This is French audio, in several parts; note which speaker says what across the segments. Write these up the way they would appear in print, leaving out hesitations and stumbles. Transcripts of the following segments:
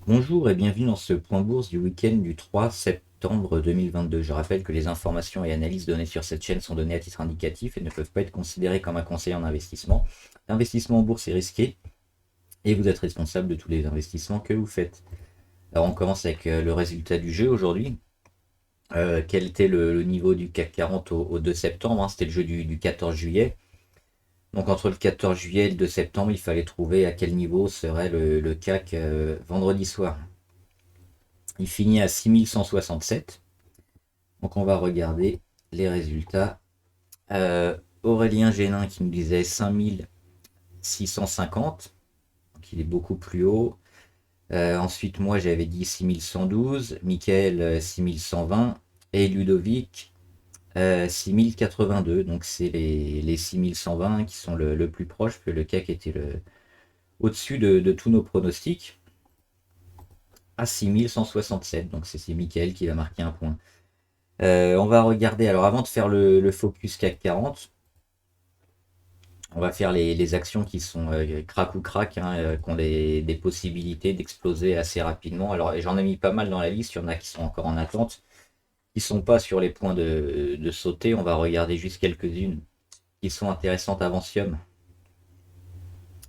Speaker 1: Bonjour et bienvenue dans ce point bourse du week-end du 3 septembre 2022. Je rappelle que les informations et analyses données sur cette chaîne sont données à titre indicatif et ne peuvent pas être considérées comme un conseil en investissement. L'investissement en bourse est risqué et vous êtes responsable de tous les investissements que vous faites. Alors on commence avec le résultat du jeu aujourd'hui. Quel était le niveau du CAC 40 au 2 septembre, hein? C'était le jeu du 14 juillet. Donc entre le 14 juillet et le 2 septembre, il fallait trouver à quel niveau serait le CAC vendredi soir. Il finit à 6167. Donc on va regarder les résultats. Aurélien Génin qui nous disait 5650. Donc il est beaucoup plus haut. Ensuite moi j'avais dit 6112. Michael 6120. Et Ludovic 6082. Donc c'est les 6120 qui sont le plus proche, que le CAC était au-dessus de tous nos pronostics à 6167. Donc c'est Michael qui va marquer un point. On va regarder, alors avant de faire le focus CAC 40, on va faire les actions qui sont crack ou crack, hein, qui ont des possibilités d'exploser assez rapidement. Alors j'en ai mis pas mal dans la liste, il y en a qui sont encore en attente, qui sont pas sur les points de sauter. On va regarder juste quelques-unes qui sont intéressantes. Avancium,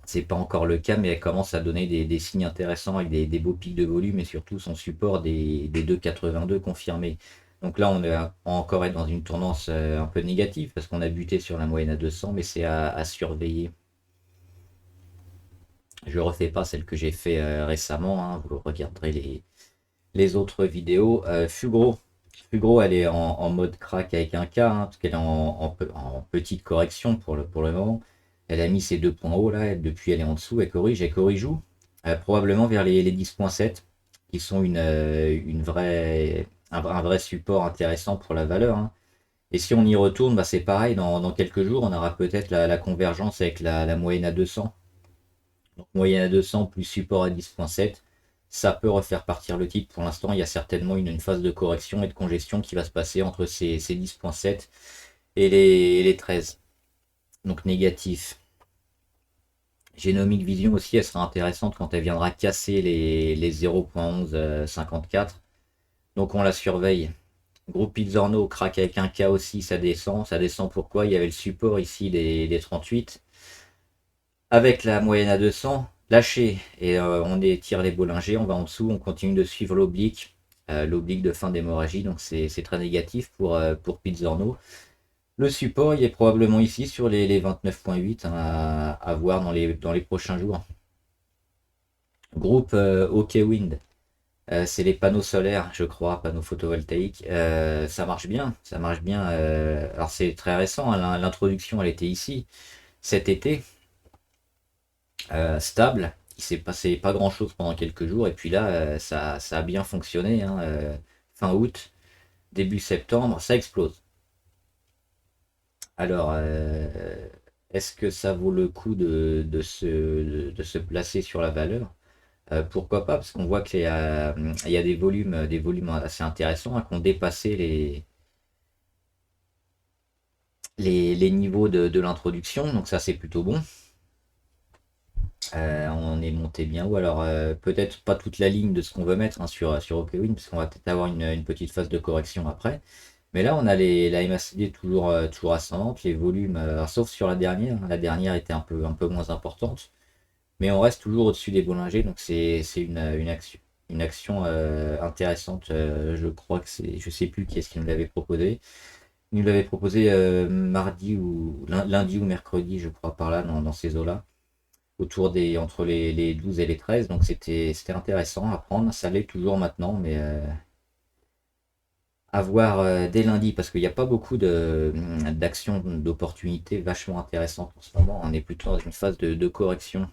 Speaker 1: c'est pas encore le cas, mais elle commence à donner des signes intéressants avec des beaux pics de volume et surtout son support des 2,82 confirmé. Donc là, on est encore être dans une tendance un peu négative parce qu'on a buté sur la moyenne à 200, mais c'est à surveiller. Je refais pas celle que j'ai fait récemment, hein, vous regarderez les autres vidéos. Fugro, elle est en mode crack avec un K, hein, parce qu'elle est en petite correction pour le moment. Elle a mis ses deux points hauts là, depuis elle est en dessous, elle corrige où probablement vers les 10,7 qui sont un vrai support intéressant pour la valeur, hein. Et si on y retourne, bah c'est pareil, dans quelques jours, on aura peut-être la convergence avec la moyenne à 200. Donc moyenne à 200 plus support à 10,7, ça peut refaire partir le titre. Pour l'instant, il y a certainement une phase de correction et de congestion qui va se passer entre ces 10,7 et les 13. Donc négatif. Genomic Vision aussi, elle sera intéressante quand elle viendra casser les 0,1154. Donc on la surveille. Groupe Pizzorno craque avec un K aussi, ça descend. Ça descend pourquoi? Il y avait le support ici des 38. Avec la moyenne à 200, lâché et on étire les Bollinger, on va en dessous, on continue de suivre l'oblique de fin d'hémorragie, donc c'est très négatif pour Pizzorno. Le support, il est probablement ici sur les 29,8, hein, à voir dans les prochains jours. Groupe OK Wind, c'est les panneaux solaires, je crois, panneaux photovoltaïques. Ça marche bien, ça marche bien. Alors c'est très récent, hein, l'introduction elle était ici cet été, stable. Il s'est passé pas grand chose pendant quelques jours et puis là ça a bien fonctionné, hein, fin août, début septembre, ça explose. Alors est-ce que ça vaut le coup de se placer sur la valeur? Pourquoi pas? Parce qu'on voit qu'il y a des volumes assez intéressants, hein, qui ont dépassé les niveaux de l'introduction, donc ça c'est plutôt bon. On est monté bien haut. Alors, peut-être pas toute la ligne de ce qu'on veut mettre, hein, sur OKWin, parce qu'on va peut-être avoir une petite phase de correction après. Mais là, on a la MACD toujours ascendante, les volumes, sauf sur la dernière, hein. La dernière était un peu moins importante. Mais on reste toujours au-dessus des Bollinger, donc c'est une action intéressante. Je crois que je sais plus qui est-ce qui nous l'avait proposé. Il nous l'avait proposé mardi ou lundi ou mercredi, je crois, par là, dans ces eaux-là, entre les 12 et les 13. Donc c'était intéressant à prendre. Ça l'est toujours maintenant, mais à voir dès lundi, parce qu'il n'y a pas beaucoup d'actions, d'opportunités vachement intéressantes en ce moment. On est plutôt dans une phase de correction.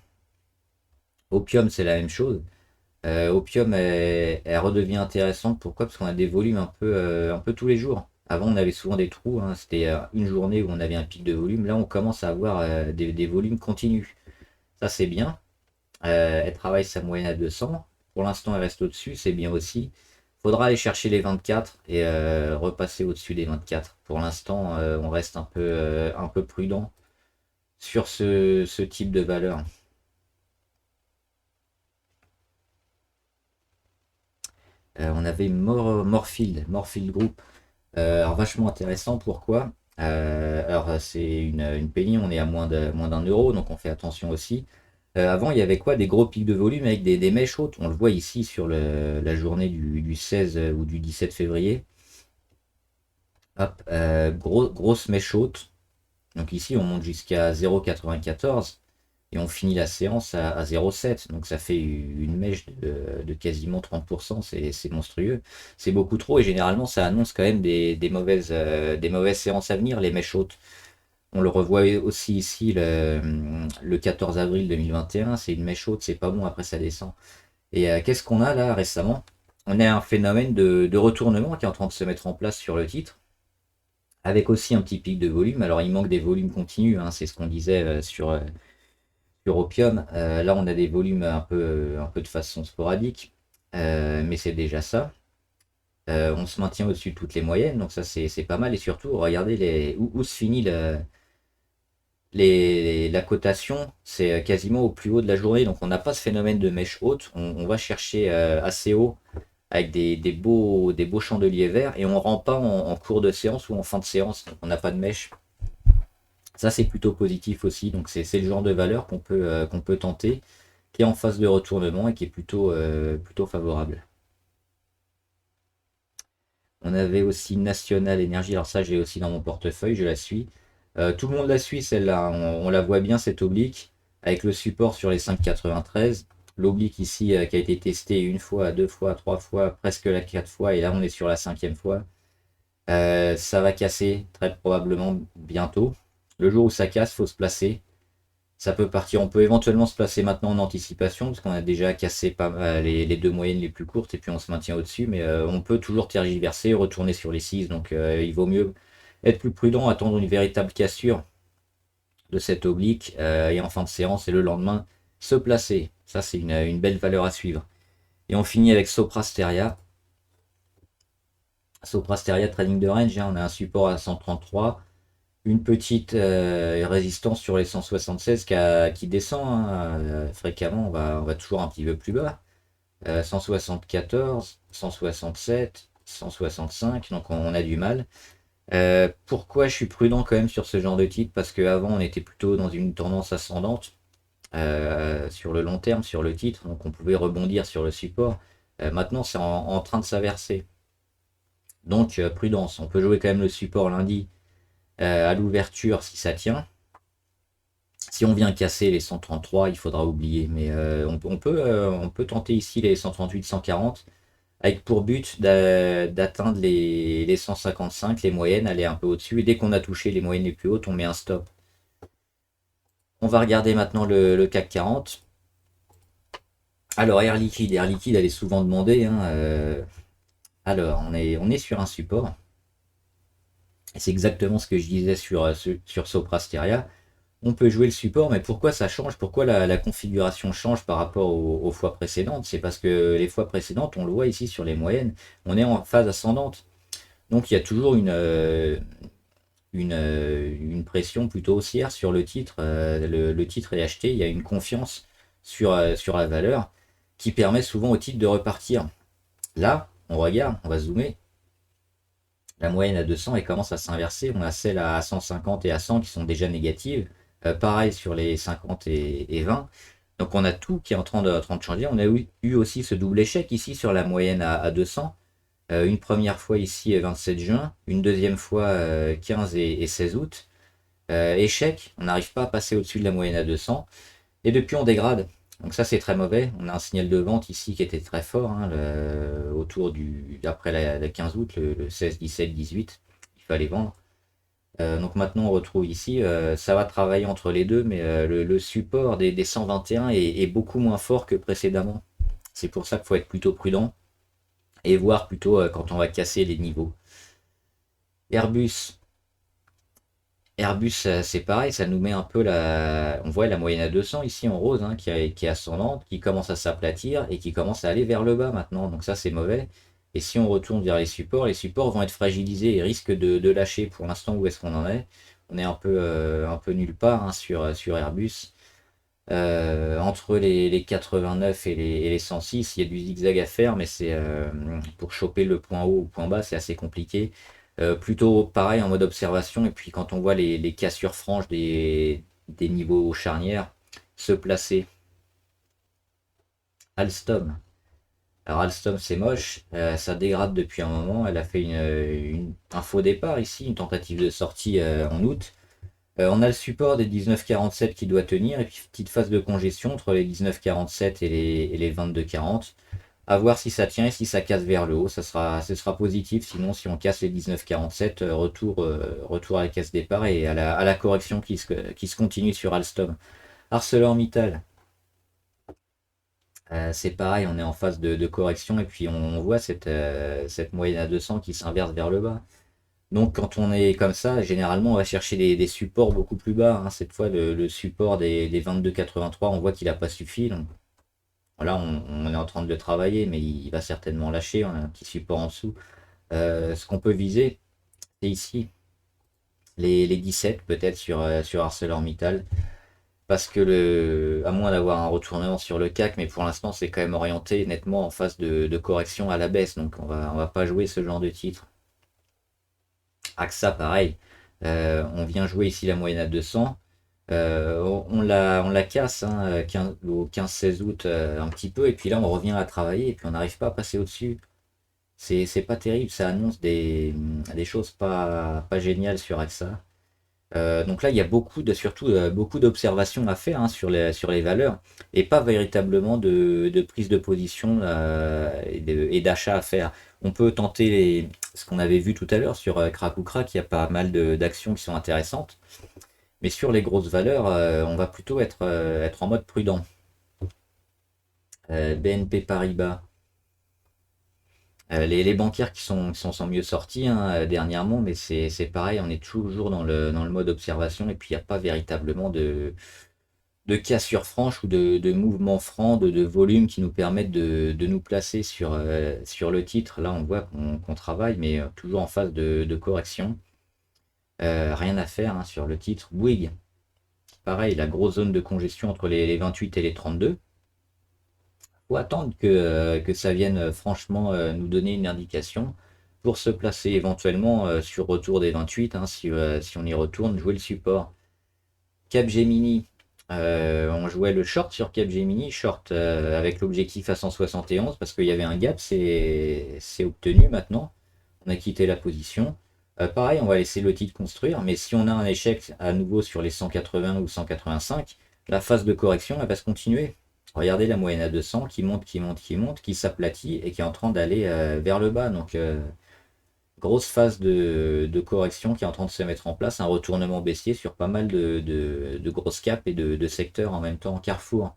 Speaker 1: Opium, c'est la même chose. Opium, elle redevient intéressante. Pourquoi? Parce qu'on a des volumes un peu tous les jours. Avant, on avait souvent des trous, hein. C'était une journée où on avait un pic de volume. Là, on commence à avoir des volumes continus. Ça, c'est bien. Elle travaille sa moyenne à 200. Pour l'instant, elle reste au-dessus, c'est bien aussi. Faudra aller chercher les 24 et repasser au-dessus des 24. Pour l'instant, on reste un peu prudent sur ce, type de valeur. On avait Morfield Group. Alors vachement intéressant, pourquoi? Alors c'est une penny, on est à moins d'un euro, donc on fait attention aussi. Avant, il y avait quoi? Des gros pics de volume avec des mèches hautes. On le voit ici sur la journée du 16 ou du 17 février. Hop, grosse mèche haute. Donc ici, on monte jusqu'à 0,94 et on finit la séance à 0,7. Donc ça fait une mèche de quasiment 30%. C'est monstrueux. C'est beaucoup trop et généralement, ça annonce quand même des mauvaises séances à venir, les mèches hautes. On le revoit aussi ici le 14 avril 2021. C'est une mèche haute, c'est pas bon, après ça descend. Et qu'est-ce qu'on a là récemment? On a un phénomène de retournement qui est en train de se mettre en place sur le titre avec aussi un petit pic de volume. Alors il manque des volumes continus, hein, c'est ce qu'on disait sur Opium. Là on a des volumes un peu de façon sporadique, mais c'est déjà ça. On se maintient au-dessus de toutes les moyennes, donc ça c'est pas mal. Et surtout, regardez où se finit la cotation, c'est quasiment au plus haut de la journée. Donc on n'a pas ce phénomène de mèche haute, on va chercher assez haut avec des beaux chandeliers verts et on ne rend pas en cours de séance ou en fin de séance, donc on n'a pas de mèche. Ça c'est plutôt positif aussi, donc c'est le genre de valeur qu'on peut tenter, qui est en phase de retournement et qui est plutôt favorable. On avait aussi National Energy, alors ça j'ai aussi dans mon portefeuille, je la suis. Tout le monde la suit celle-là, on la voit bien cette oblique, avec le support sur les 5,93. L'oblique ici qui a été testée une fois, deux fois, trois fois, presque la quatre fois, et là on est sur la cinquième fois. Ça va casser très probablement bientôt. Le jour où ça casse, faut se placer. Ça peut partir. On peut éventuellement se placer maintenant en anticipation, parce qu'on a déjà cassé pas mal les deux moyennes les plus courtes, et puis on se maintient au-dessus, mais on peut toujours tergiverser, retourner sur les 6, donc il vaut mieux être plus prudent, attendre une véritable cassure de cette oblique, et en fin de séance, et le lendemain, se placer. Ça, c'est une belle valeur à suivre. Et on finit avec Soprasteria. Soprasteria Trading de Range, hein, on a un support à 133, une petite résistance sur les 176 qui descend, hein, fréquemment, on va toujours un petit peu plus bas. 174, 167, 165, donc on a du mal. Pourquoi je suis prudent quand même sur ce genre de titre? Parce qu'avant on était plutôt dans une tendance ascendante sur le long terme, sur le titre, donc on pouvait rebondir sur le support. Maintenant c'est en train de s'inverser. Donc prudence, on peut jouer quand même le support lundi à l'ouverture si ça tient. Si on vient casser les 133, il faudra oublier. Mais on peut tenter ici les 138, 140, avec pour but d'atteindre les 155, les moyennes, aller un peu au-dessus. Et dès qu'on a touché les moyennes les plus hautes, on met un stop. On va regarder maintenant le CAC 40. Alors Air Liquide, elle est souvent demandée, hein, alors on est sur un support. C'est exactement ce que je disais sur Soprasteria. On peut jouer le support, mais pourquoi ça change? Pourquoi la configuration change par rapport aux fois précédentes? C'est parce que les fois précédentes, on le voit ici sur les moyennes, on est en phase ascendante. Donc il y a toujours une pression plutôt haussière sur le titre. Le titre est acheté, il y a une confiance sur la valeur qui permet souvent au titre de repartir. Là, on regarde, on va zoomer. La moyenne à 200 elle commence à s'inverser. On a celle à 150 et à 100 qui sont déjà négatives. Pareil sur les 50 et 20. Donc on a tout qui est en train de changer. On a eu aussi ce double échec ici sur la moyenne à 200. Une première fois ici 27 juin, une deuxième fois 15 et 16 août. Échec, on n'arrive pas à passer au-dessus de la moyenne à 200. Et depuis on dégrade. Donc ça c'est très mauvais. On a un signal de vente ici qui était très fort, hein, autour d'après la 15 août, le 16, 17, 18. Il fallait vendre. Donc maintenant on retrouve ici, ça va travailler entre les deux, mais le support des 121 est beaucoup moins fort que précédemment. C'est pour ça qu'il faut être plutôt prudent et voir plutôt quand on va casser les niveaux. Airbus. Airbus, c'est pareil, ça nous met un peu on voit la moyenne à 200 ici en rose, hein, qui est ascendante, qui commence à s'aplatir et qui commence à aller vers le bas maintenant. Donc ça c'est mauvais. Et si on retourne vers les supports vont être fragilisés et risquent de lâcher. Pour l'instant, où est-ce qu'on en est? On est un peu nulle part, hein, sur Airbus. Entre les 89 et les 106, il y a du zigzag à faire, mais c'est pour choper le point haut ou le point bas, c'est assez compliqué. Plutôt pareil en mode observation, et puis quand on voit les cassures franches des niveaux charnières se placer. Alstom. Alors Alstom c'est moche, ça dégrade depuis un moment, elle a fait un faux départ ici, une tentative de sortie en août. On a le support des 19,47 qui doit tenir, et puis petite phase de congestion entre les 19,47 et les 22,40. À voir si ça tient et si ça casse vers le haut, ce sera positif. Sinon, si on casse les 19,47, retour à la casse départ et à la correction qui se continue sur Alstom. ArcelorMittal, c'est pareil, on est en phase de correction et puis on voit cette moyenne à 200 qui s'inverse vers le bas. Donc quand on est comme ça, généralement on va chercher des supports beaucoup plus bas, hein. Cette fois le support des 22,83, on voit qu'il n'a pas suffi. Donc voilà, on est en train de le travailler, mais il va certainement lâcher. On a un petit support en dessous. Ce qu'on peut viser, c'est ici, les 17 peut-être sur ArcelorMittal. Parce que à moins d'avoir un retournement sur le CAC, mais pour l'instant c'est quand même orienté nettement en phase de correction à la baisse. Donc on va pas jouer ce genre de titre. AXA, pareil. On vient jouer ici la moyenne à 200. On la casse hein, au 15-16 août un petit peu. Et puis là, on revient à travailler. Et puis on n'arrive pas à passer au-dessus. C'est pas terrible. Ça annonce des choses pas géniales sur AXA. Donc là, il y a surtout beaucoup d'observations à faire hein, sur les valeurs et pas véritablement de prise de position et d'achat à faire. On peut tenter ce qu'on avait vu tout à l'heure sur Crack ou Crack, il y a pas mal d'actions qui sont intéressantes. Mais sur les grosses valeurs, on va plutôt être en mode prudent. BNP Paribas. Les bancaires qui sont mieux sortis hein, dernièrement, mais c'est pareil, on est toujours dans le mode observation et puis il n'y a pas véritablement de cassure franche ou de mouvement franc, de volume qui nous permettent de nous placer sur le titre. Là, on voit qu'on travaille, mais toujours en phase de correction. Rien à faire hein, sur le titre. Bouygues, pareil, la grosse zone de congestion entre les 28 et les 32. Faut attendre que ça vienne franchement nous donner une indication pour se placer éventuellement sur retour des 28, hein, si on y retourne, jouer le support. Capgemini, on jouait le short sur Capgemini, short avec l'objectif à 171 parce qu'il y avait un gap, c'est obtenu maintenant. On a quitté la position. Pareil, on va laisser le titre construire, mais si on a un échec à nouveau sur les 180 ou 185, la phase de correction elle va se continuer. Regardez la moyenne à 200 qui monte, qui monte, qui monte, qui s'aplatit et qui est en train d'aller vers le bas. Donc grosse phase de correction qui est en train de se mettre en place, un retournement baissier sur pas mal de grosses capes et de secteurs en même temps. Carrefour.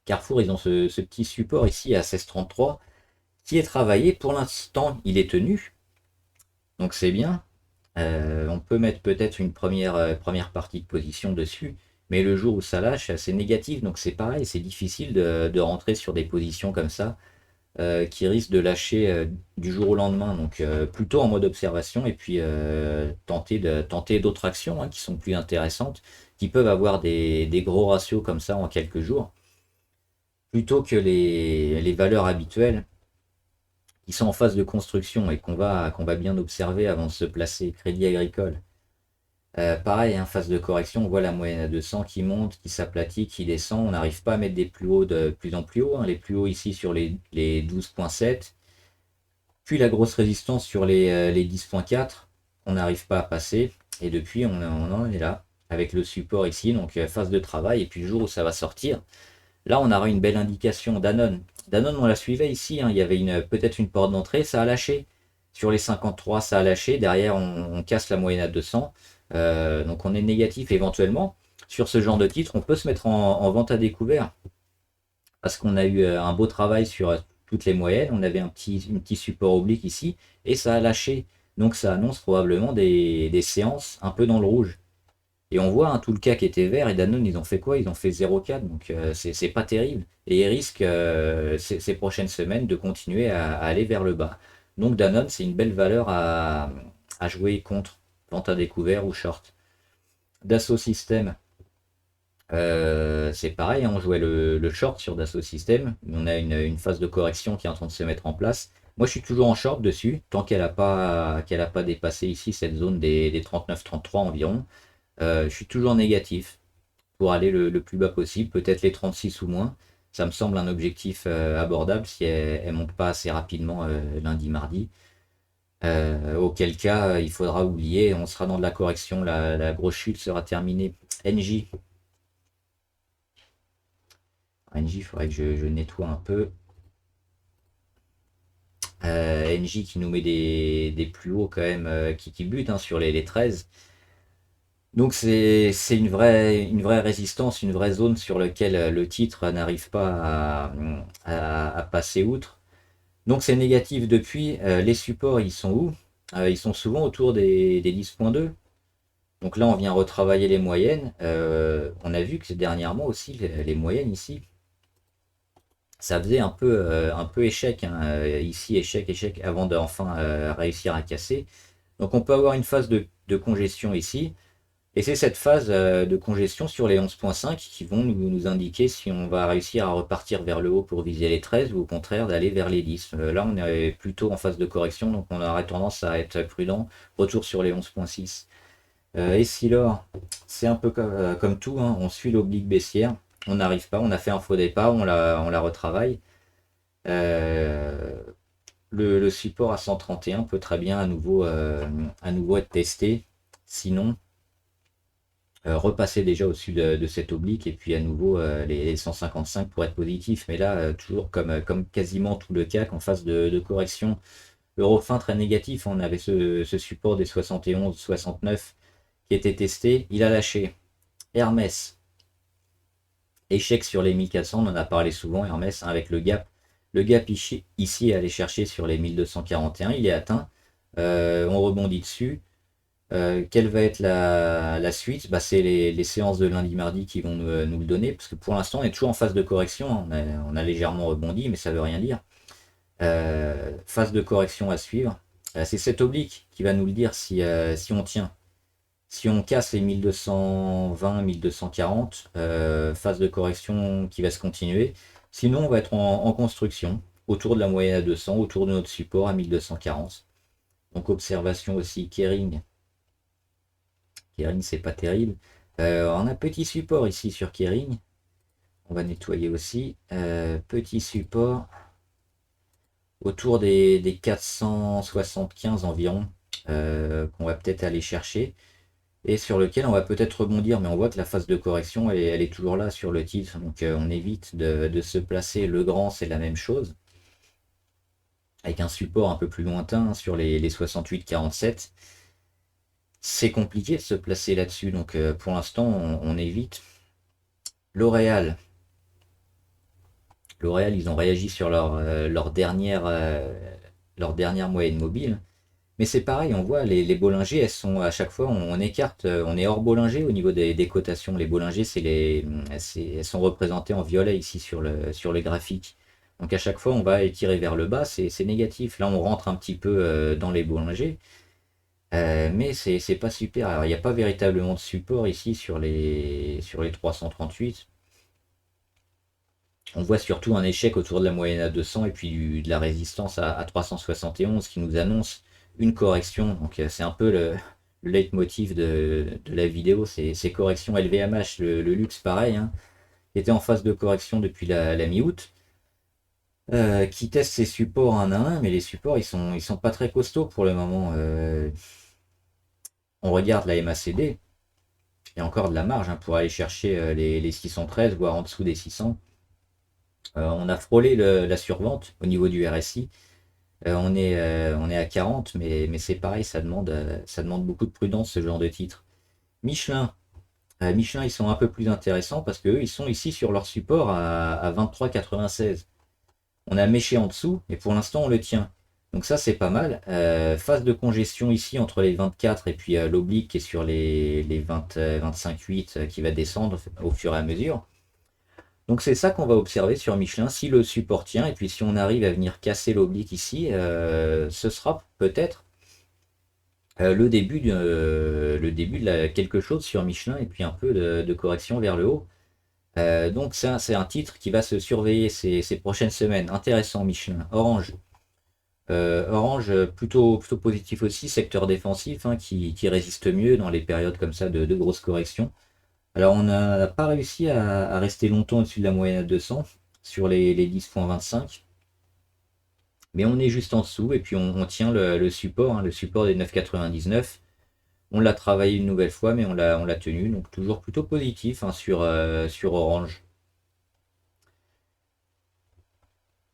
Speaker 1: Carrefour, ils ont ce petit support ici à 16,33 qui est travaillé. Pour l'instant, il est tenu. Donc c'est bien. On peut mettre peut-être une première partie de position dessus. Mais le jour où ça lâche, c'est négatif. Donc c'est pareil, c'est difficile de rentrer sur des positions comme ça qui risquent de lâcher du jour au lendemain. Donc plutôt en mode observation et puis tenter d'autres actions hein, qui sont plus intéressantes, qui peuvent avoir des gros ratios comme ça en quelques jours, plutôt que les valeurs habituelles qui sont en phase de construction et qu'on va bien observer avant de se placer. Crédit Agricole. Pareil, hein, phase de correction, on voit la moyenne à 200 qui monte, qui s'aplatit, qui descend. On n'arrive pas à mettre des plus hauts de plus en plus haut. Hein. Les plus hauts ici sur les 12,7. Puis la grosse résistance sur les 10,4. On n'arrive pas à passer. Et depuis, on en est là, avec le support ici. Donc phase de travail. Et puis le jour où ça va sortir, là, on aura une belle indication. Danone. Danone, on la suivait ici. Hein. Il y avait peut-être une porte d'entrée. Ça a lâché. Sur les 53, ça a lâché. Derrière, on casse la moyenne à 200. Donc on est négatif éventuellement. Sur ce genre de titre, on peut se mettre en vente à découvert. Parce qu'on a eu un beau travail sur toutes les moyennes. On avait un petit support oblique ici. Et ça a lâché. Donc ça annonce probablement des séances un peu dans le rouge. Et on voit, hein, tout le CAC était vert et Danone, ils ont fait quoi? Ils ont fait 0,4, donc c'est pas terrible. Et ils risquent ces prochaines semaines de continuer à aller vers le bas. Donc Danone, c'est une belle valeur à jouer contre, vente à découvert ou short. Dassault Systèmes, C'est pareil, hein, on jouait le short sur Dassault Systèmes. On a une phase de correction qui est en train de se mettre en place. Moi, je suis toujours en short dessus, tant qu'elle a pas dépassé ici cette zone des 39-33 environ. Je suis toujours négatif pour aller le plus bas possible, peut-être les 36 ou moins. Ça me semble un objectif abordable si elle ne monte pas assez rapidement lundi, mardi. Auquel cas, il faudra oublier, on sera dans de la correction, la grosse chute sera terminée. NJ, NJ, il faudrait que je nettoie un peu. NJ qui nous met des plus hauts quand même, qui butent hein, sur les 13. Donc c'est une vraie résistance, une vraie zone sur laquelle le titre n'arrive pas à passer outre. Donc c'est négatif depuis. Les supports, ils sont où? Ils sont souvent autour des 10.2. Donc là, on vient retravailler les moyennes. On a vu que dernièrement aussi, les moyennes ici, ça faisait un peu échec, hein. Ici, échec, échec, avant d'enfin réussir à casser. Donc on peut avoir une phase de congestion ici. Et c'est cette phase de congestion sur les 11.5 qui vont nous indiquer si on va réussir à repartir vers le haut pour viser les 13 ou au contraire d'aller vers les 10. Là, on est plutôt en phase de correction, donc on aurait tendance à être prudent. Retour sur les 11.6. Et si l'or, c'est un peu comme tout, hein, on suit l'oblique baissière, on n'arrive pas, on a fait un faux départ, on la retravaille. Euh, le support à 131 peut très bien à nouveau être testé. Sinon, repasser déjà au-dessus de cet oblique et puis à nouveau les 155 pour être positif. Mais là, toujours comme quasiment tout le CAC en phase de correction, Eurofin très négatif. On avait ce support des 71, 69 qui était testé. Il a lâché. Hermès, échec sur les 1400, on en a parlé souvent. Hermès hein, avec le gap. Le gap ici est allé chercher sur les 1241, il est atteint. On rebondit dessus. Quelle va être la suite? Bah, c'est les séances de lundi mardi qui vont nous le donner, parce que pour l'instant on est toujours en phase de correction, hein. On a légèrement rebondi, mais ça veut rien dire. Phase de correction à suivre. C'est cet oblique qui va nous le dire si on tient. Si on casse les 1220, 1240, phase de correction qui va se continuer. Sinon on va être en construction, autour de la moyenne à 200, autour de notre support à 1240. Donc observation aussi, Kering. Kering, c'est pas terrible. On a petit support ici sur Kering. On va nettoyer aussi. Petit support autour des 475 environ, qu'on va peut-être aller chercher. Et sur lequel on va peut-être rebondir. Mais on voit que la phase de correction, elle est toujours là sur le titre. Donc on évite de se placer. Le grand, c'est la même chose. Avec un support un peu plus lointain hein, sur les 68-47. C'est compliqué de se placer là-dessus, donc pour l'instant on évite. L'Oréal, ils ont réagi sur leur dernière moyenne mobile. Mais c'est pareil, on voit les Bollinger, elles sont à chaque fois, on écarte, on est hors Bollinger au niveau des cotations. Les Bollinger, elles sont représentées en violet ici sur le graphique. Donc à chaque fois, on va étirer vers le bas, c'est négatif. Là, on rentre un petit peu dans les Bollinger. Mais c'est pas super. Alors, il n'y a pas véritablement de support ici sur les 338. On voit surtout un échec autour de la moyenne à 200 et puis de la résistance à 371 qui nous annonce une correction. Donc c'est un peu le leitmotiv de la vidéo, ces corrections LVMH, le luxe pareil, hein, qui était en phase de correction depuis la mi-août. Qui teste ses supports un à un, mais les supports ils sont pas très costauds pour le moment. On regarde la MACD, il y a encore de la marge hein, pour aller chercher les 613, voire en dessous des 600. On a frôlé la survente au niveau du RSI. On est à 40, mais c'est pareil, ça demande beaucoup de prudence ce genre de titre. Michelin. Michelin, ils sont un peu plus intéressants parce qu'eux, ils sont ici sur leur support à 23,96. On a méché en dessous, et pour l'instant, on le tient. Donc ça, c'est pas mal. Phase de congestion ici entre les 24 et puis l'oblique qui est sur les 20, 25,8 qui va descendre au fur et à mesure. Donc c'est ça qu'on va observer sur Michelin, si le support tient, et puis si on arrive à venir casser l'oblique ici, ce sera peut-être le début de quelque chose sur Michelin, et puis un peu de correction vers le haut. Donc ça, c'est un titre qui va se surveiller ces prochaines semaines. Intéressant, Michelin. Orange. Orange, plutôt positif aussi, secteur défensif, hein, qui résiste mieux dans les périodes comme ça de grosses corrections. Alors on n'a pas réussi à rester longtemps au-dessus de la moyenne à 200 sur les 10,25, mais on est juste en dessous et puis on tient le support, hein, le support des 9,99. On l'a travaillé une nouvelle fois, mais on l'a tenu, donc toujours plutôt positif, hein, sur Orange.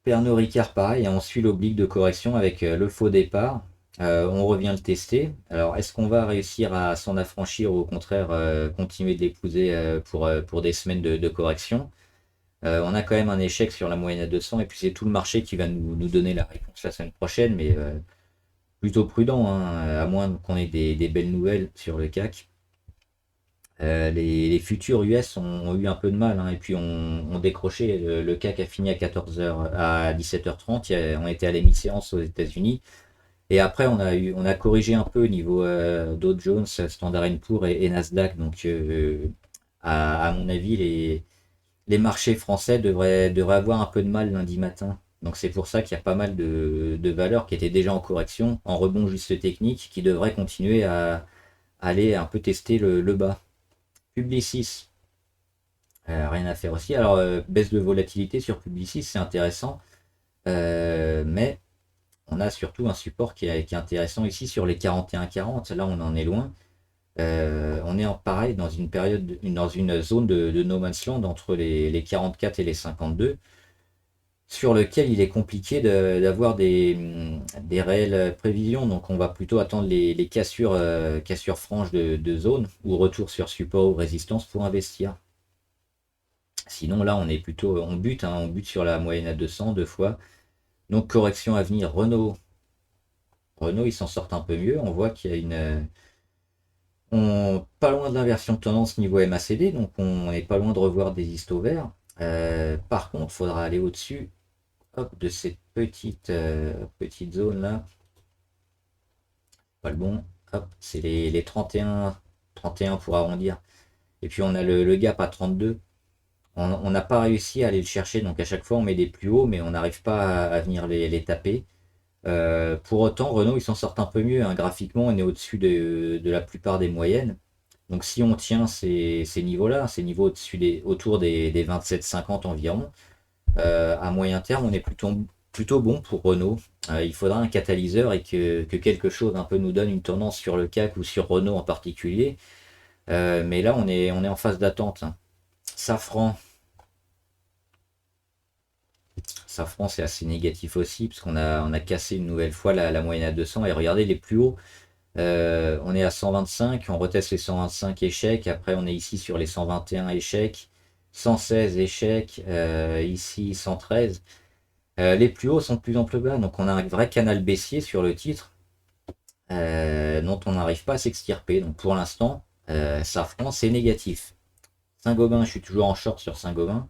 Speaker 1: Pernod Ricard, pareil, hein, on suit l'oblique de correction avec le faux départ. On revient le tester. Alors, est-ce qu'on va réussir à s'en affranchir ou au contraire continuer de l'épouser pour des semaines de correction? On a quand même un échec sur la moyenne à 200 et puis c'est tout le marché qui va nous donner la réponse la semaine prochaine, mais plutôt prudent, hein, à moins qu'on ait des belles nouvelles sur le CAC. Les futurs US ont eu un peu de mal, hein, et puis ont décroché. Le CAC a fini à 14h, à 17h30. On était à la mi-séance aux États-Unis. Et après, on a corrigé un peu au niveau Dow Jones, Standard Poor's et Nasdaq. Donc, à mon avis, les marchés français devraient avoir un peu de mal lundi matin. Donc, c'est pour ça qu'il y a pas mal de valeurs qui étaient déjà en correction, en rebond juste technique, qui devraient continuer à aller un peu tester le bas. Publicis, rien à faire aussi. Alors, baisse de volatilité sur Publicis, c'est intéressant. Mais on a surtout un support qui est intéressant ici sur les 41,40. Là, on en est loin. On est pareil dans une période, dans une zone de no man's land entre les 44 et les 52, sur lequel il est compliqué d'avoir des réelles prévisions. Donc, on va plutôt attendre les cassures franches de zone ou retour sur support ou résistance pour investir. Sinon, là, on bute, hein, on bute sur la moyenne à 200 deux fois. Donc, correction à venir. Renault, ils s'en sortent un peu mieux. On voit qu'il y a pas loin de l'inversion de tendance niveau MACD, donc on n'est pas loin de revoir des histos verts. Par contre, il faudra aller au-dessus, hop, de cette petite zone là. Pas le bon. Hop, c'est les 31 pour arrondir. Et puis on a le gap à 32. On n'a pas réussi à aller le chercher, donc à chaque fois on met des plus hauts, mais on n'arrive pas à venir les taper. Pour autant, Renault, ils s'en sortent un peu mieux, hein. Graphiquement, on est au-dessus de la plupart des moyennes. Donc si on tient ces niveaux-là, ces niveaux autour des 27,50 environ, à moyen terme, on est plutôt bon pour Renault. Il faudra un catalyseur et que quelque chose un peu nous donne une tendance sur le CAC ou sur Renault en particulier. Mais là, on est en phase d'attente, hein. Safran. Safran, c'est assez négatif aussi, parce qu'on a cassé une nouvelle fois la moyenne à 200. Et regardez les plus hauts, on est à 125, on reteste les 125 échecs. Après, on est ici sur les 121 échecs, 116 échecs, ici 113. Les plus hauts sont de plus en plus bas, donc on a un vrai canal baissier sur le titre, dont on n'arrive pas à s'extirper. Donc pour l'instant, Safran, c'est négatif. Saint-Gobain, je suis toujours en short sur Saint-Gobain.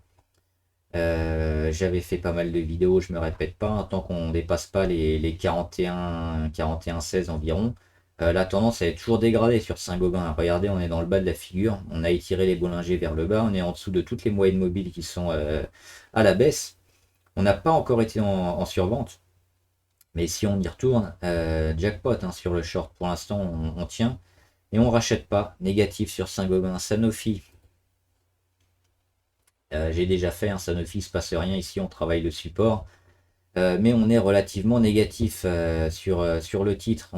Speaker 1: J'avais fait pas mal de vidéos, je me répète pas, hein, tant qu'on ne dépasse pas les 41-16 environ. La tendance elle est toujours dégradée sur Saint-Gobain. Regardez, on est dans le bas de la figure, on a étiré les Bollinger vers le bas, on est en dessous de toutes les moyennes mobiles qui sont à la baisse. On n'a pas encore été en survente, mais si on y retourne, jackpot, hein, sur le short. Pour l'instant, on tient et on rachète pas. Négatif sur Saint-Gobain. Sanofi. J'ai déjà fait un Sanofi, il ne se passe rien ici, on travaille le support. Mais on est relativement négatif sur le titre.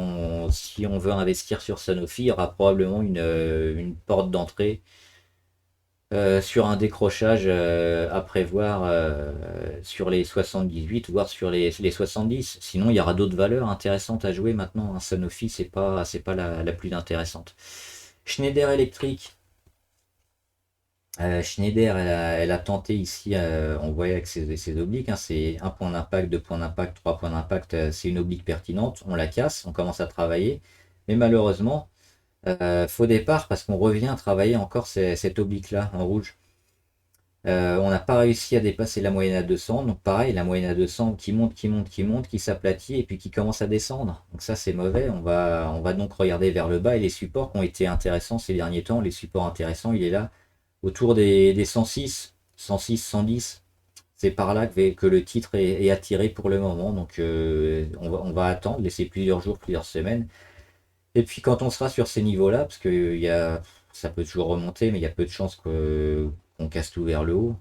Speaker 1: Si on veut investir sur Sanofi, il y aura probablement une porte d'entrée sur un décrochage à prévoir sur les 78, voire sur les 70. Sinon, il y aura d'autres valeurs intéressantes à jouer maintenant, hein. Sanofi, c'est pas la plus intéressante. Schneider Electric. Schneider, elle a tenté ici, on voyait avec ses obliques, hein, c'est un point d'impact, 2 points d'impact, 3 points d'impact, c'est une oblique pertinente, on la casse, on commence à travailler, mais malheureusement, faux départ parce qu'on revient à travailler encore cette oblique-là en rouge. On n'a pas réussi à dépasser la moyenne à 200, donc pareil, la moyenne à 200 qui monte, qui monte, qui monte, qui s'aplatit et puis qui commence à descendre. Donc ça c'est mauvais, on va donc regarder vers le bas et les supports qui ont été intéressants ces derniers temps, les supports intéressants, il est là. autour des 106, 106, 110. C'est par là que le titre est attiré pour le moment. Donc on va attendre, laisser plusieurs jours, plusieurs semaines. Et puis quand on sera sur ces niveaux-là, parce que ça peut toujours remonter, mais il y a peu de chances qu'on casse tout vers le haut.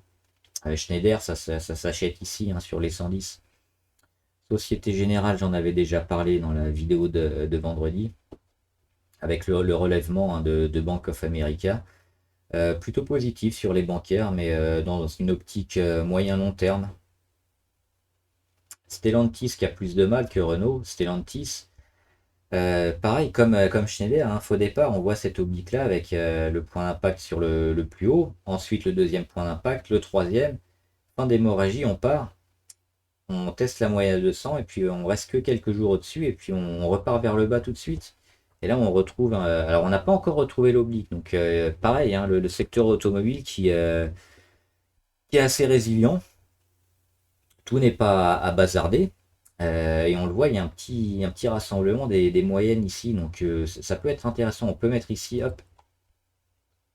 Speaker 1: Schneider, ça s'achète ici, hein, sur les 110. Société Générale, j'en avais déjà parlé dans la vidéo de vendredi, avec le relèvement, hein, de Bank of America. Plutôt positif sur les bancaires, mais dans une optique moyen-long terme. Stellantis qui a plus de mal que Renault. Stellantis, pareil, comme Schneider, hein, faux départ, on voit cette oblique-là avec le point d'impact sur le plus haut, ensuite le deuxième point d'impact, le troisième, fin d'hémorragie, on part, on teste la moyenne à 200 et puis on reste que quelques jours au-dessus et puis on repart vers le bas tout de suite. Et là on retrouve, alors on n'a pas encore retrouvé l'oblique, donc pareil, hein, le secteur automobile qui est assez résilient, tout n'est pas à bazarder. Et on le voit, il y a un petit rassemblement des moyennes ici, donc ça peut être intéressant. On peut mettre ici, hop,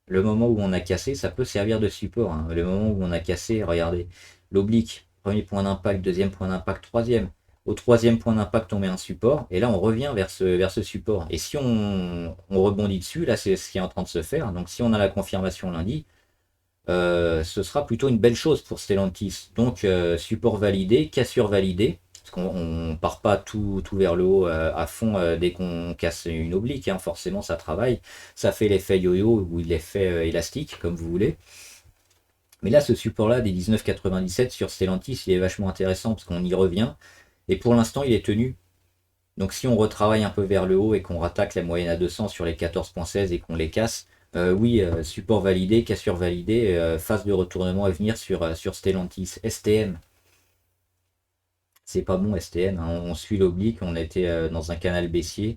Speaker 1: le moment où on a cassé, ça peut servir de support, hein. Le moment où on a cassé, regardez, l'oblique, premier point d'impact, deuxième point d'impact, troisième. Au troisième point d'impact, on met un support, et là on revient vers ce support. Et si on rebondit dessus, là c'est ce qui est en train de se faire. Donc si on a la confirmation lundi, ce sera plutôt une belle chose pour Stellantis. Donc support validé, cassure validée. Parce qu'on ne part pas tout vers le haut à fond dès qu'on casse une oblique, hein. Forcément, ça travaille. Ça fait l'effet yo-yo ou l'effet élastique, comme vous voulez. Mais là, ce support-là des 19,97 sur Stellantis, il est vachement intéressant parce qu'on y revient. Et pour l'instant, il est tenu. Donc si on retravaille un peu vers le haut et qu'on rattaque la moyenne à 200 sur les 14,16 et qu'on les casse, oui, support validé, cassure validée, phase de retournement à venir sur Stellantis. STM, c'est pas bon STM, hein. On suit l'oblique, on était dans un canal baissier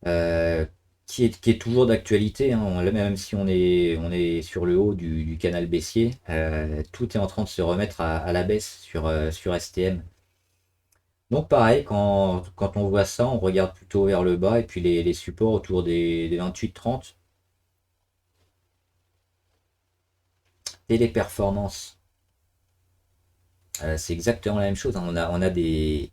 Speaker 1: euh, qui est toujours d'actualité, hein. Même si on est sur le haut du canal baissier, tout est en train de se remettre à la baisse sur STM. Donc pareil, quand on voit ça, on regarde plutôt vers le bas et puis les supports autour des 28-30. Téléperformance, c'est exactement la même chose, hein. On a des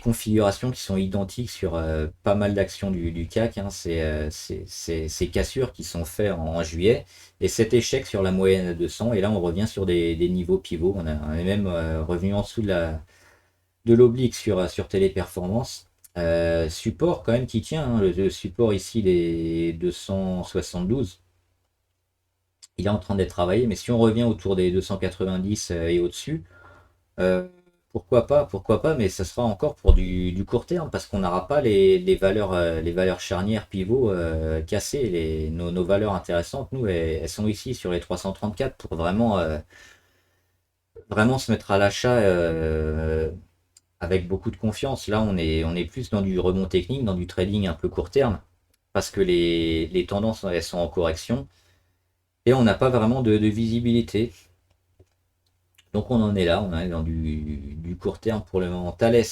Speaker 1: configurations qui sont identiques sur pas mal d'actions du CAC, hein. C'est ces cassures qui sont faites en juillet et cet échec sur la moyenne à 200. Et là, on revient sur des niveaux pivots. On est même revenu en dessous de l'oblique sur Téléperformance. Support quand même qui tient, hein. Le support ici, les 272. Il est en train d'être travaillé, mais si on revient autour des 290 et au-dessus, euh, pourquoi pas, mais ça sera encore pour du court terme, parce qu'on n'aura pas les valeurs charnières pivots cassées. Nos valeurs intéressantes, nous, elles sont ici sur les 334 pour vraiment se mettre à l'achat avec beaucoup de confiance. Là, on est plus dans du rebond technique, dans du trading un peu court terme, parce que les tendances, elles sont en correction. Et on n'a pas vraiment de visibilité. Donc on en est là, on est dans du court terme pour le moment. Thales,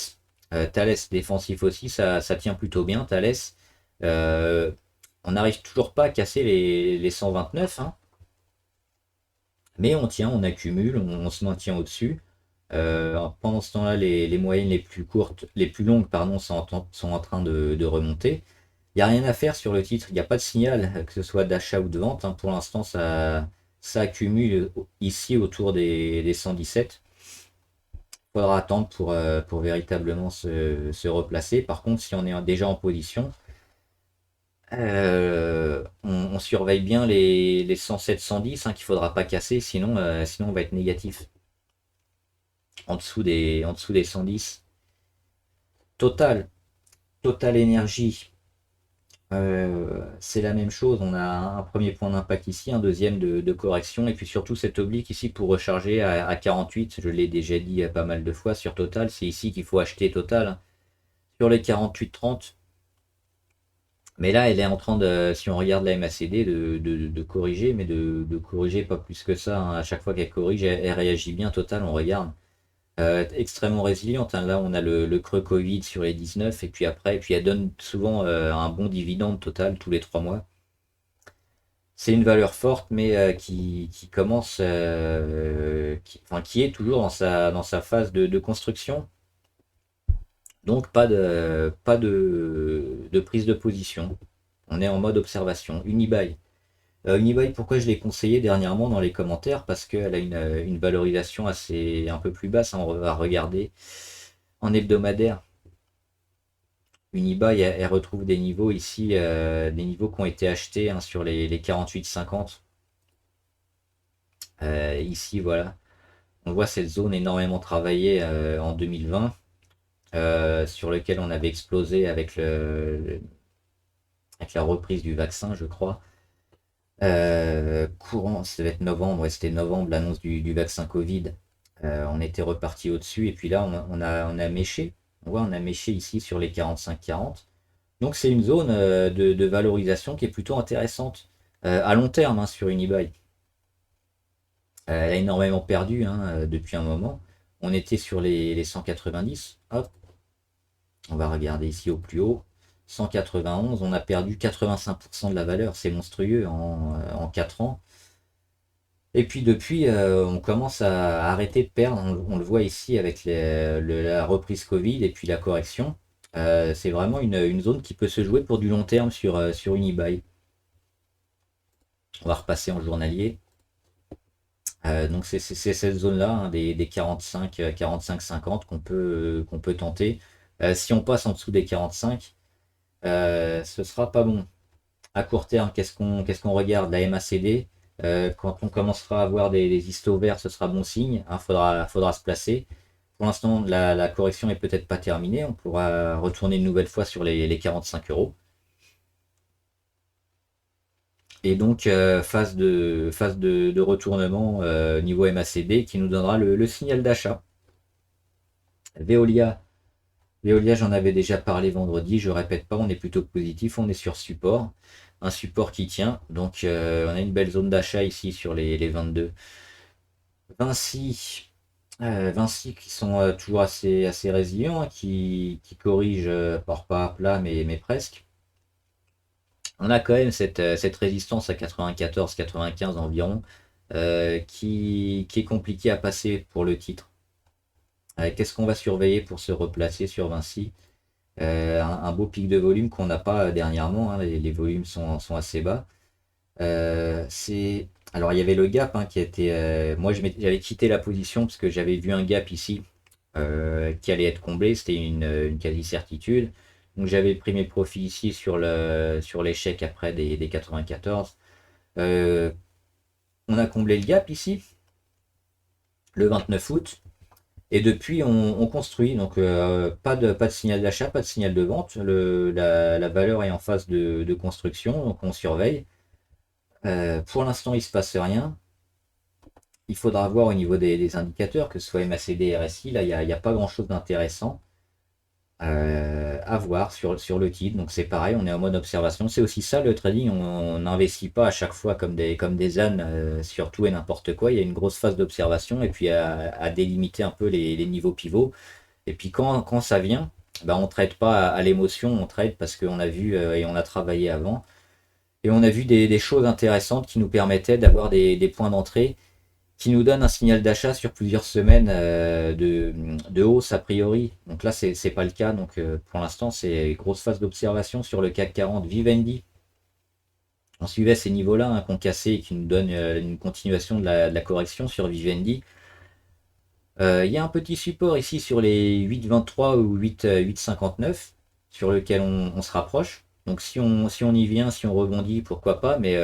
Speaker 1: Thales défensif aussi, ça tient plutôt bien. Thales, euh, on n'arrive toujours pas à casser les 129, hein, mais on tient, on accumule, on se maintient au-dessus. Pendant ce temps-là, les moyennes les plus courtes, les plus longues, pardon, sont en train de remonter. Il n'y a rien à faire sur le titre, il n'y a pas de signal, que ce soit d'achat ou de vente, hein. Pour l'instant, ça accumule ici autour des 117. Il faudra attendre pour véritablement se replacer. Par contre, si on est déjà en position, on surveille bien les 107-110, hein, qu'il ne faudra pas casser, sinon on va être négatif. En dessous des 110. Total, Total énergie. C'est la même chose, on a un premier point d'impact ici, un deuxième de correction, et puis surtout cette oblique ici pour recharger à 48, je l'ai déjà dit pas mal de fois sur Total, c'est ici qu'il faut acheter Total, hein, sur les 48-30. Mais là, elle est en train de, si on regarde la MACD, de corriger, mais de corriger pas plus que ça, hein. À chaque fois qu'elle corrige, elle réagit bien. Total, on regarde. Extrêmement résiliente, hein. Là, on a le creux Covid sur les 19, et puis elle donne souvent un bon dividende Total tous les 3 mois. C'est une valeur forte, mais qui commence, enfin, qui est toujours dans sa phase de construction. Donc pas de prise de position. On est en mode observation. Unibail. Unibail, pourquoi je l'ai conseillé dernièrement dans les commentaires? Parce qu'elle a une valorisation assez un peu plus basse, hein. On va regarder en hebdomadaire. Unibail, elle retrouve des niveaux ici, des niveaux qui ont été achetés, hein, sur les 48,50. Ici, voilà. On voit cette zone énormément travaillée en 2020, sur lequel on avait explosé avec la reprise du vaccin, je crois. Courant, ça devait être novembre, ouais, c'était novembre, l'annonce du vaccin Covid. On était reparti au-dessus, et puis là, on a méché. On voit, on a méché ici sur les 45-40. Donc c'est une zone de valorisation qui est plutôt intéressante à long terme, hein, sur Unibail. Elle a énormément perdu, hein, depuis un moment. On était sur les 190. Hop, on va regarder ici au plus haut. 191, on a perdu 85% de la valeur. C'est monstrueux en 4 ans. Et puis depuis, on commence à arrêter de perdre. On le voit ici avec la reprise Covid et puis la correction. C'est vraiment une zone qui peut se jouer pour du long terme sur Unibail. On va repasser en journalier. Donc c'est cette zone-là, hein, des 45, 45-50 qu'on peut tenter. Si on passe en dessous des 45, ce sera pas bon. À court terme, qu'est-ce qu'on regarde? La MACD. Quand on commencera à avoir des istos verts, ce sera bon signe, hein. Faudra se placer. Pour l'instant, la correction est peut-être pas terminée. On pourra retourner une nouvelle fois sur les 45 euros. Et donc, phase de retournement, niveau MACD, qui nous donnera le signal d'achat. Veolia, Veolia, j'en avais déjà parlé vendredi, je répète pas, on est plutôt positif, on est sur support. Un support qui tient. Donc, on a une belle zone d'achat ici sur les 22. Vinci, Vinci qui sont toujours assez résilients, hein, qui corrigent, pas à plat, mais presque. On a quand même cette résistance à 94-95 environ, qui est compliquée à passer pour le titre. Qu'est-ce qu'on va surveiller pour se replacer sur Vinci? Un beau pic de volume qu'on n'a pas dernièrement, hein. Les volumes sont assez bas. Alors il y avait le gap, hein, qui était. Moi j'avais quitté la position parce que j'avais vu un gap ici, qui allait être comblé, c'était une quasi-certitude. Donc j'avais pris mes profits ici sur l'échec après des 94. Euh, on a comblé le gap ici, le 29 août. Et depuis, on construit. Donc pas de signal d'achat, pas de signal de vente. La valeur est en phase de construction, donc on surveille. Pour l'instant, il ne se passe rien. Il faudra voir au niveau des indicateurs, que ce soit MACD, RSI. Là, il n'y a pas grand-chose d'intéressant à voir sur le titre. Donc c'est pareil, on est en mode observation. C'est aussi ça le trading. On n'investit pas à chaque fois comme des ânes, sur tout et n'importe quoi. Il y a une grosse phase d'observation et puis à délimiter un peu les niveaux pivots. Et puis quand ça vient, bah, on ne trade pas à l'émotion, on trade parce qu'on a vu, et on a travaillé avant. Et on a vu des choses intéressantes qui nous permettaient d'avoir des points d'entrée qui nous donnent un signal d'achat sur plusieurs semaines, de hausse a priori. Donc là, c'est pas le cas. Donc pour l'instant, c'est grosse phase d'observation sur le CAC 40 Vivendi. On suivait ces niveaux-là, hein, qu'on cassait et qui nous donnent une continuation de la correction sur Vivendi. Il y a un petit support ici sur les 8,23 ou 8,59 sur lequel on se rapproche. Donc si on y vient, si on rebondit, pourquoi pas, mais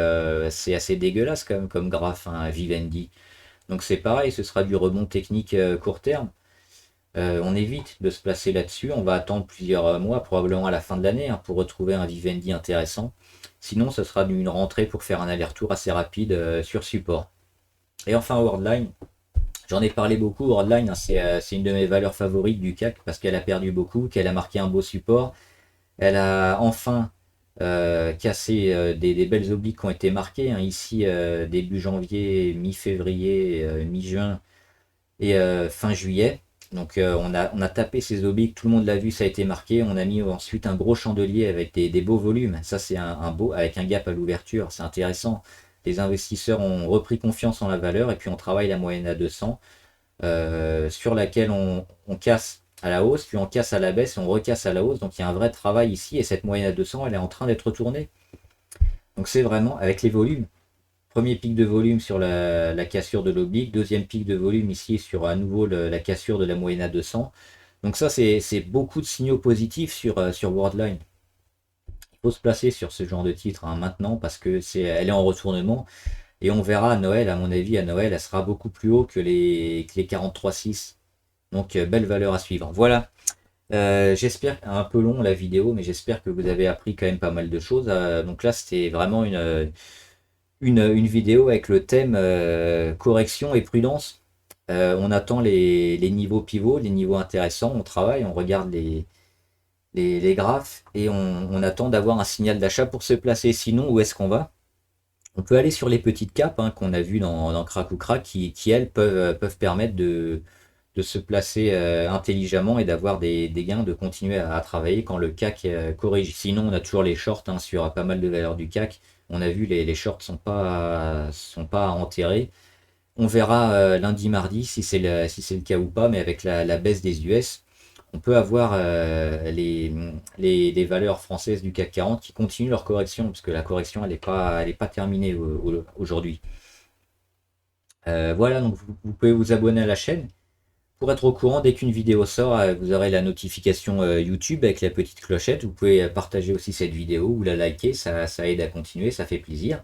Speaker 1: c'est assez dégueulasse quand même comme graphe, hein, Vivendi. Donc c'est pareil, ce sera du rebond technique court terme. On évite de se placer là-dessus, on va attendre plusieurs mois, probablement à la fin de l'année, hein, pour retrouver un Vivendi intéressant. Sinon, ce sera une rentrée pour faire un aller-retour assez rapide sur support. Et enfin, Worldline. J'en ai parlé beaucoup. Worldline, hein, c'est une de mes valeurs favorites du CAC parce qu'elle a perdu beaucoup, qu'elle a marqué un beau support. Elle a enfin cassé des belles obliques qui ont été marquées, hein, ici, début janvier, mi-février, mi-juin et fin juillet. Donc on a tapé ces obliques, tout le monde l'a vu, ça a été marqué. On a mis ensuite un gros chandelier avec des beaux volumes. Ça c'est un beau, avec un gap à l'ouverture, c'est intéressant. Les investisseurs ont repris confiance en la valeur et puis on travaille la moyenne à 200 sur laquelle on casse à la hausse, puis on casse à la baisse et on recasse à la hausse. Donc il y a un vrai travail ici et cette moyenne à 200, elle est en train d'être retournée. Donc c'est vraiment avec les volumes. Premier pic de volume sur la cassure de l'oblique, deuxième pic de volume ici sur à nouveau la cassure de la moyenne à 200. Donc ça c'est beaucoup de signaux positifs sur Worldline. Il faut se placer sur ce genre de titre hein, maintenant parce que elle est en retournement et on verra à Noël, à mon avis à Noël, elle sera beaucoup plus haut que les 43,6. Donc belle valeur à suivre. Voilà. J'espère un peu long la vidéo, mais j'espère que vous avez appris quand même pas mal de choses. Donc là, c'était vraiment une vidéo avec le thème correction et prudence. On attend les niveaux pivots, les niveaux intéressants. On travaille, on regarde les graphes et on attend d'avoir un signal d'achat pour se placer. Sinon, où est-ce qu'on va? On peut aller sur les petites capes hein, qu'on a vues dans Crack ou Crack qui elles, peuvent permettre de se placer intelligemment et d'avoir des gains, de continuer à travailler quand le CAC corrige. Sinon, on a toujours les shorts hein, sur pas mal de valeurs du CAC. On a vu les shorts sont pas enterrés. On verra lundi, mardi si c'est le cas ou pas, mais avec la baisse des US, on peut avoir les valeurs françaises du CAC 40 qui continuent leur correction, parce que la correction elle est pas terminée aujourd'hui. Voilà, donc vous pouvez vous abonner à la chaîne. Pour être au courant, dès qu'une vidéo sort, vous aurez la notification YouTube avec la petite clochette. Vous pouvez partager aussi cette vidéo ou la liker, ça aide à continuer, ça fait plaisir.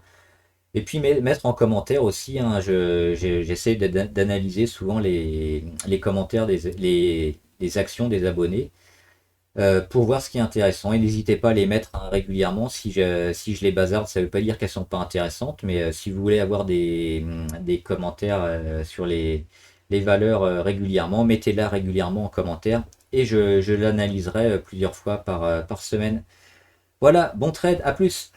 Speaker 1: Et puis mettre en commentaire aussi, hein, j'essaie d'analyser souvent les commentaires les actions des abonnés pour voir ce qui est intéressant. Et n'hésitez pas à les mettre hein, régulièrement. Si je les bazarde, ça ne veut pas dire qu'elles sont pas intéressantes, mais si vous voulez avoir des commentaires sur les valeurs régulièrement, mettez-la régulièrement en commentaire et je l'analyserai plusieurs fois par semaine. Voilà, bon trade, à plus!